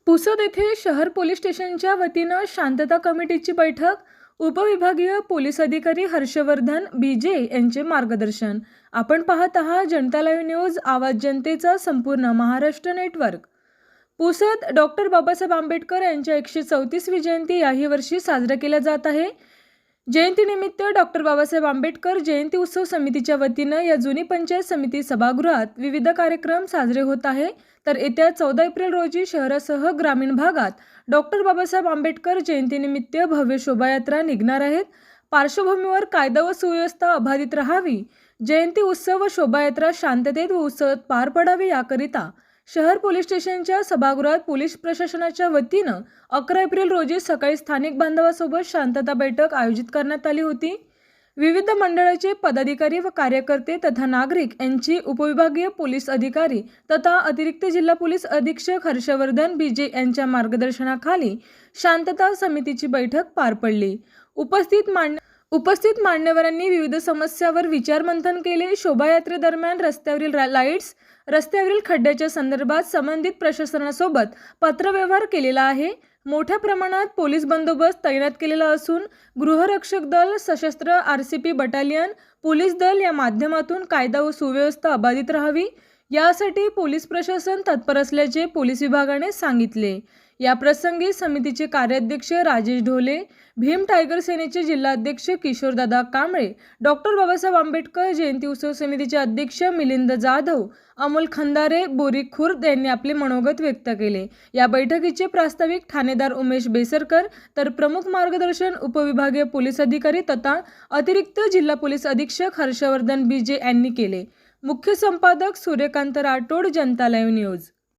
पुसद येथे शहर पोलीस स्टेशनच्या वतीनं शांतता कमिटीची बैठक. उपविभागीय पोलीस अधिकारी हर्षवर्धन बीजे यांचे मार्गदर्शन. आपण पाहत आहात जनता लाईव्ह न्यूज, आवाज जनतेचा, संपूर्ण महाराष्ट्र नेटवर्क. पुसद डॉक्टर बाबासाहेब आंबेडकर यांच्या 134वी जयंती याही वर्षी साजरा केला जात आहे. जयंतीनिमित्त डॉक्टर बाबासाहेब आंबेडकर जयंती उत्सव समितीच्या वतीनं या जुनी पंचायत समिती सभागृहात विविध कार्यक्रम साजरे होत आहे. तर येत्या 14 एप्रिल रोजी शहरासह ग्रामीण भागात डॉक्टर बाबासाहेब आंबेडकर जयंतीनिमित्त भव्य शोभायात्रा निघणार आहेत. पार्श्वभूमीवर कायदा व सुव्यवस्था अबाधित राहावी, जयंती उत्सव व शोभायात्रा शांततेत व उत्सवात पार पडावी याकरिता शहर पोलीस स्टेशनच्या सभागृहात पोलीस प्रशासनाच्या वतीनं 11 एप्रिल रोजी सकाळी स्थानिक बांधवांसोबत शांतता बैठक आयोजित करण्यात आली होती. विविध मंडळाचे पदाधिकारी व कार्यकर्ते तथा नागरिक यांची उपविभागीय पोलीस अधिकारी तथा अतिरिक्त जिल्हा पोलीस अधीक्षक हर्षवर्धन बीजे यांच्या मार्गदर्शनाखाली शांतता समितीची बैठक पार पडली. उपस्थित मान्यवरांनी विविध समस्यांवर विचारमंथन केले. शोभायात्रेदरम्यान रस्त्यावरील लाईट्स, रस्त्यावरील खड्ड्याच्या संदर्भात संबंधित प्रशासनासोबत पत्रव्यवहार केलेला आहे. मोठ्या प्रमाणात पोलीस बंदोबस्त तैनात केलेला असून गृहरक्षक दल, सशस्त्र RCP बटालियन, पोलीस दल या माध्यमातून कायदा व सुव्यवस्था अबाधित राहावी यासाठी पोलीस प्रशासन तत्पर असल्याचे पोलीस विभागाने सांगितले. या प्रसंगी समितीचे कार्याध्यक्ष राजेश ढोले, भीम टायगर सेनेचे जिल्हाध्यक्ष किशोरदादा कांबळे, डॉक्टर बाबासाहेब आंबेडकर जयंती उत्सव समितीचे अध्यक्ष मिलिंद जाधव, अमोल खंदारे, बोरी खुर्द यांनी आपले मनोगत व्यक्त केले. या बैठकीचे प्रास्ताविक ठाणेदार उमेश बेसरकर तर प्रमुख मार्गदर्शन उपविभागीय पोलीस अधिकारी तथा अतिरिक्त जिल्हा पोलीस अधीक्षक हर्षवर्धन बीजे यांनी केले. मुख्य संपादक सूर्यकांत राठोड, जनता लाईव्ह न्यूज.